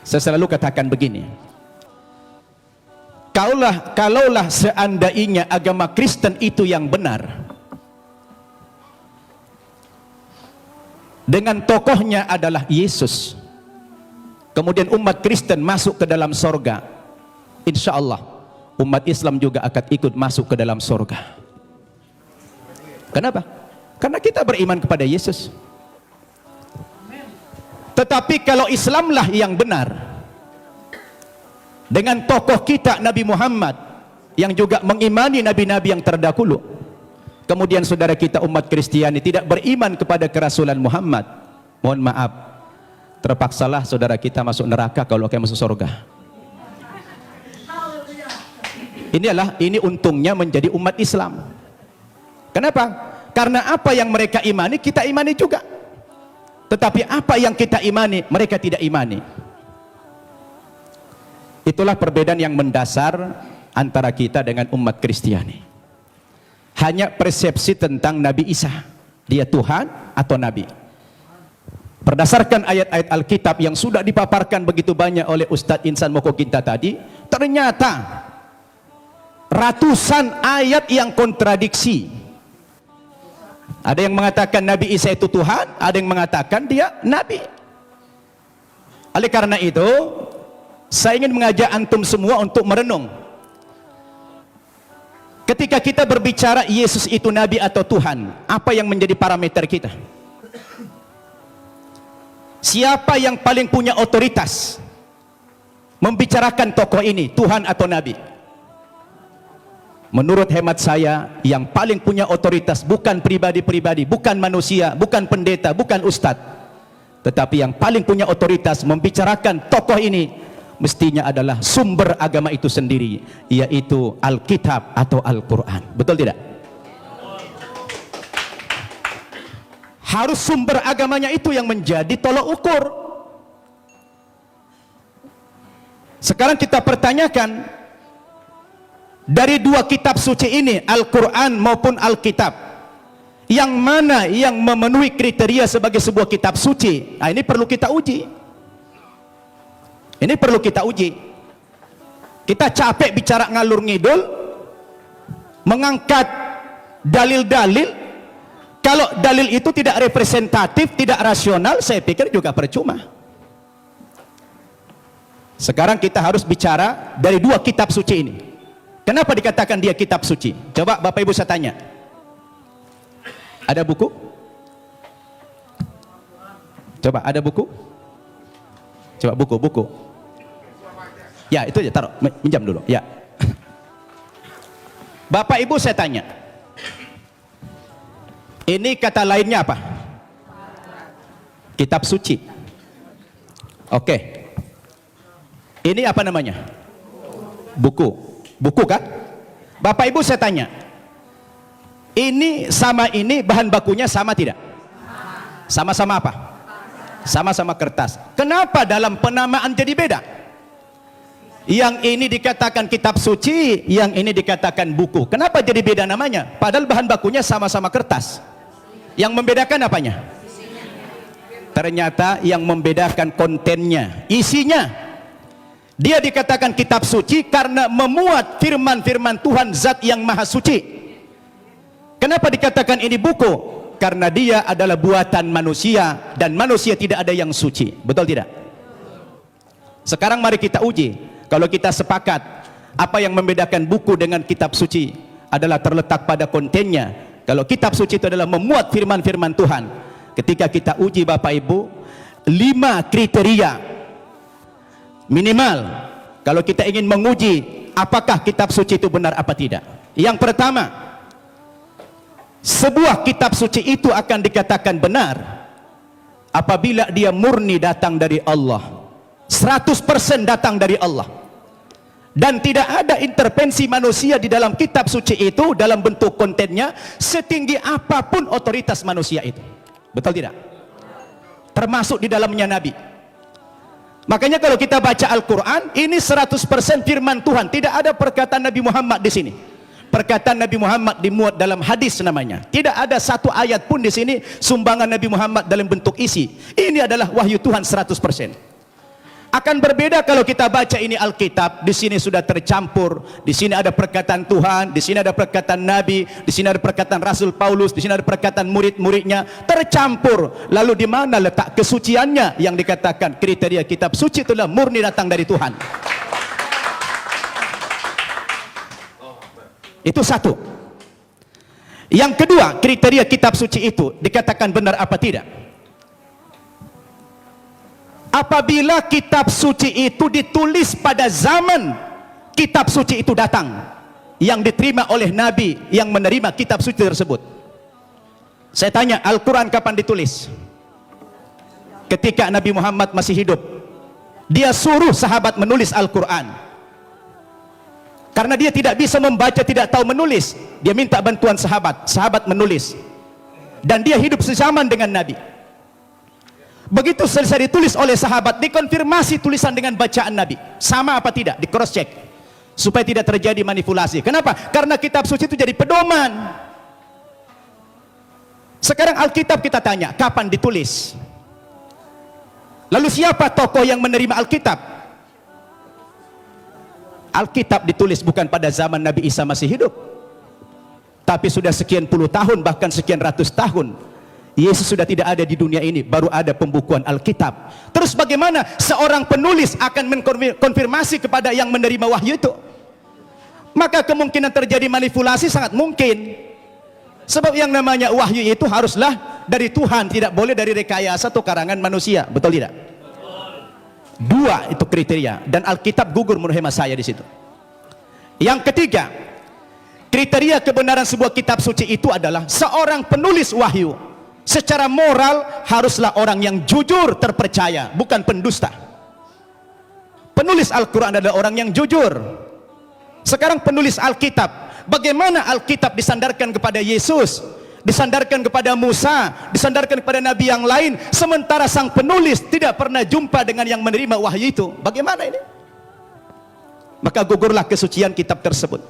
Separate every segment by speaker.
Speaker 1: Saya selalu katakan begini, kalaulah seandainya agama Kristen itu yang benar, dengan tokohnya adalah Yesus, kemudian umat Kristen masuk ke dalam sorga, insya Allah umat Islam juga akan ikut masuk ke dalam sorga. Kenapa? Karena kita beriman kepada Yesus. Tetapi kalau Islamlah yang benar, dengan tokoh kita Nabi Muhammad yang juga mengimani nabi-nabi yang terdahulu, kemudian saudara kita umat Kristiani tidak beriman kepada kerasulan Muhammad, mohon maaf, terpaksalah saudara kita masuk neraka kalau akan masuk surga. Ini untungnya menjadi umat Islam. Kenapa? Karena apa yang mereka imani kita imani juga, tetapi apa yang kita imani mereka tidak imani. Itulah perbedaan yang mendasar antara kita dengan umat Kristiani. Hanya persepsi tentang Nabi Isa, dia Tuhan atau Nabi. Berdasarkan ayat-ayat Alkitab yang sudah dipaparkan begitu banyak oleh Ustadz Insan Mokoginta tadi, ternyata ratusan ayat yang kontradiksi. Ada yang mengatakan Nabi Isa itu Tuhan, ada yang mengatakan dia Nabi. Oleh karena itu, saya ingin mengajak antum semua untuk merenung. Ketika kita berbicara Yesus itu Nabi atau Tuhan, apa yang menjadi parameter kita? Siapa yang paling punya otoritas membicarakan tokoh ini, Tuhan atau Nabi? Menurut hemat saya, yang paling punya otoritas bukan pribadi-pribadi, bukan manusia, bukan pendeta, bukan ustadz, tetapi yang paling punya otoritas membicarakan tokoh ini mestinya adalah sumber agama itu sendiri, yaitu Alkitab atau Al-Quran. Betul tidak? Harus sumber agamanya itu yang menjadi tolok ukur. Sekarang kita pertanyakan, dari dua kitab suci ini, Al-Quran maupun Alkitab, yang mana yang memenuhi kriteria sebagai sebuah kitab suci? Nah, ini perlu kita uji. Ini perlu kita uji. Kita capek bicara ngalur ngidul, mengangkat dalil-dalil. Kalau dalil itu tidak representatif, tidak rasional, saya pikir juga percuma. Sekarang kita harus bicara dari dua kitab suci ini. Kenapa dikatakan dia kitab suci? Coba Bapak Ibu saya tanya. Ada buku? Coba ada buku? Coba buku. Ya, itu aja, taruh, minjam dulu. Ya. Bapak Ibu saya tanya. Ini kata lainnya apa? Kitab suci. Oke. Ini apa namanya? Buku. Buku kan? Bapak Ibu saya tanya, ini sama ini bahan bakunya sama tidak? Sama-sama apa? Sama-sama kertas. Kenapa dalam penamaan jadi beda? Yang ini dikatakan kitab suci, yang ini dikatakan buku. Kenapa jadi beda namanya? Padahal bahan bakunya sama-sama kertas. Yang membedakan apanya? Ternyata yang membedakan kontennya, isinya. Dia dikatakan kitab suci karena memuat firman-firman Tuhan Zat yang Maha Suci. Kenapa dikatakan ini buku? Karena dia adalah buatan manusia dan manusia tidak ada yang suci. Betul tidak? Sekarang mari kita uji. Kalau kita sepakat apa yang membedakan buku dengan kitab suci adalah terletak pada kontennya. Kalau kitab suci itu adalah memuat firman-firman Tuhan. Ketika kita uji Bapak Ibu, 5 kriteria minimal kalau kita ingin menguji apakah kitab suci itu benar apa tidak. Yang pertama, sebuah kitab suci itu akan dikatakan benar apabila dia murni datang dari Allah, 100% datang dari Allah, dan tidak ada intervensi manusia di dalam kitab suci itu dalam bentuk kontennya, setinggi apapun otoritas manusia itu. Betul tidak? Termasuk di dalamnya Nabi. Makanya kalau kita baca Al-Quran, ini 100% firman Tuhan. Tidak ada perkataan Nabi Muhammad di sini. Perkataan Nabi Muhammad dimuat dalam hadis namanya. Tidak ada satu ayat pun di sini sumbangan Nabi Muhammad dalam bentuk isi. Ini adalah wahyu Tuhan 100%. Akan berbeda kalau kita baca ini Alkitab, di sini sudah tercampur, di sini ada perkataan Tuhan, di sini ada perkataan Nabi, di sini ada perkataan Rasul Paulus, di sini ada perkataan murid-muridnya, tercampur. Lalu di mana letak kesuciannya yang dikatakan kriteria kitab suci itulah murni datang dari Tuhan? Itu satu. Yang kedua, kriteria kitab suci itu dikatakan benar apa tidak? Apabila kitab suci itu ditulis pada zaman kitab suci itu datang, yang diterima oleh Nabi yang menerima kitab suci tersebut. Saya tanya, Al-Quran kapan ditulis? Ketika Nabi Muhammad masih hidup. Dia suruh sahabat menulis Al-Quran. Karena dia tidak bisa membaca, tidak tahu menulis, dia minta bantuan sahabat, sahabat menulis. Dan dia hidup sezaman dengan Nabi. Begitu selesai ditulis oleh sahabat, dikonfirmasi tulisan dengan bacaan Nabi, sama apa tidak, di cross check supaya tidak terjadi manipulasi. Kenapa? Karena kitab suci itu jadi pedoman. Sekarang Alkitab kita tanya, kapan ditulis? Lalu siapa tokoh yang menerima Alkitab? Alkitab ditulis bukan pada zaman Nabi Isa masih hidup, tapi sudah sekian puluh tahun, bahkan sekian ratus tahun Yesus sudah tidak ada di dunia ini, baru ada pembukuan Alkitab. Terus bagaimana seorang penulis akan mengkonfirmasi kepada yang menerima wahyu itu? Maka kemungkinan terjadi manipulasi sangat mungkin. Sebab yang namanya wahyu itu haruslah dari Tuhan, tidak boleh dari rekayasa atau karangan manusia. Betul tidak? Dua itu kriteria, dan Alkitab gugur menurut hemat saya di situ. Yang ketiga, kriteria kebenaran sebuah kitab suci itu adalah seorang penulis wahyu secara moral haruslah orang yang jujur, terpercaya, bukan pendusta. Penulis Al-Quran adalah orang yang jujur. Sekarang penulis Alkitab, bagaimana Alkitab disandarkan kepada Yesus, disandarkan kepada Musa, disandarkan kepada Nabi yang lain, sementara sang penulis tidak pernah jumpa dengan yang menerima wahyu itu? Bagaimana ini? Maka gugurlah kesucian kitab tersebut.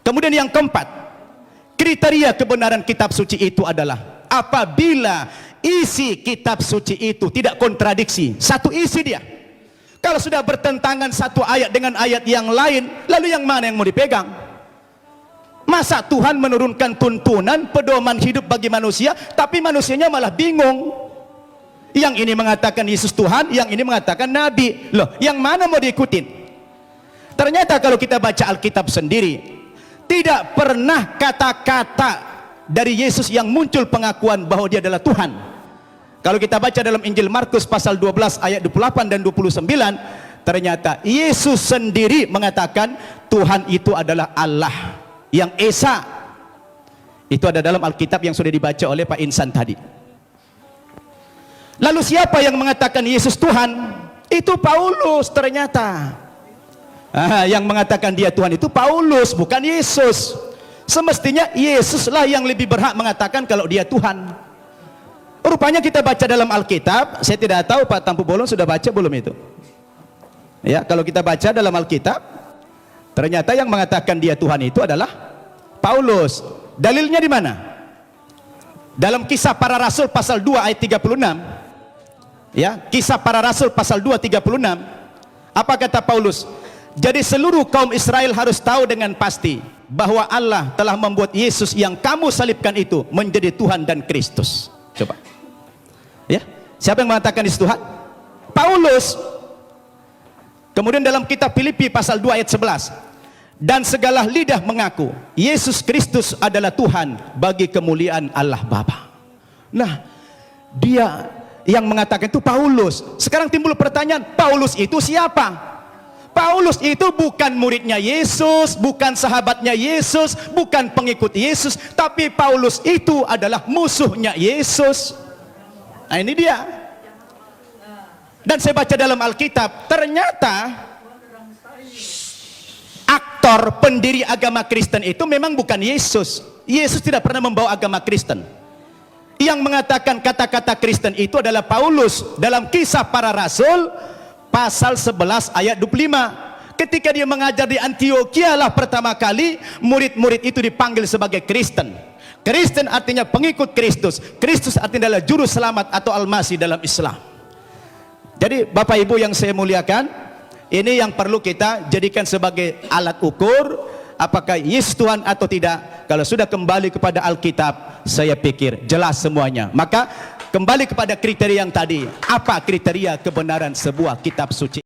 Speaker 1: Kemudian yang keempat, kriteria kebenaran kitab suci itu adalah apabila isi kitab suci itu tidak kontradiksi, satu isi dia. Kalau sudah bertentangan satu ayat dengan ayat yang lain, lalu yang mana yang mau dipegang? Masa Tuhan menurunkan tuntunan pedoman hidup bagi manusia, tapi manusianya malah bingung. Yang ini mengatakan Yesus Tuhan, yang ini mengatakan Nabi. Loh, yang mana mau diikutin? Ternyata kalau kita baca Alkitab sendiri, tidak pernah kata-kata dari Yesus yang muncul pengakuan bahwa dia adalah Tuhan. Kalau kita baca dalam Injil Markus pasal 12 ayat 28 dan 29, ternyata Yesus sendiri mengatakan Tuhan itu adalah Allah yang Esa. Itu ada dalam Alkitab yang sudah dibaca oleh Pak Insan tadi. Lalu siapa yang mengatakan Yesus Tuhan? Itu Paulus ternyata. Yang mengatakan dia Tuhan itu Paulus, bukan Yesus. Semestinya Yesuslah yang lebih berhak mengatakan kalau dia Tuhan. Rupanya kita baca dalam Alkitab, saya tidak tahu Pak Tampu Bolon sudah baca belum itu. Ya, kalau kita baca dalam Alkitab, ternyata yang mengatakan dia Tuhan itu adalah Paulus. Dalilnya di mana? Dalam Kisah Para Rasul pasal 2 ayat 36. Ya, Kisah Para Rasul pasal 2 36. Apa kata Paulus? Jadi seluruh kaum Israel harus tahu dengan pasti bahwa Allah telah membuat Yesus yang kamu salibkan itu menjadi Tuhan dan Kristus. Coba. Ya, siapa yang mengatakan Yesus Tuhan? Paulus. Kemudian dalam kitab Filipi pasal 2 ayat 11. Dan segala lidah mengaku Yesus Kristus adalah Tuhan bagi kemuliaan Allah Bapa. Nah, dia yang mengatakan itu Paulus. Sekarang timbul pertanyaan, Paulus itu siapa? Paulus itu bukan muridnya Yesus, bukan sahabatnya Yesus, bukan pengikut Yesus, tapi Paulus itu adalah musuhnya Yesus. Nah, ini dia. Dan saya baca dalam Alkitab, ternyata aktor pendiri agama Kristen itu memang bukan Yesus. Yesus tidak pernah membawa agama Kristen. Yang mengatakan kata-kata Kristen itu adalah Paulus dalam Kisah Para Rasul pasal 11 ayat 25. Ketika dia mengajar di Antioquia lah pertama kali murid-murid itu dipanggil sebagai Kristen. Kristen artinya pengikut Kristus. Kristus artinya adalah juru selamat atau Al-Masih dalam Islam. Jadi Bapak Ibu yang saya muliakan, ini yang perlu kita jadikan sebagai alat ukur apakah yes Tuhan atau tidak. Kalau sudah kembali kepada Alkitab, saya pikir jelas semuanya. Maka kembali kepada kriteria yang tadi, apa kriteria kebenaran sebuah kitab suci?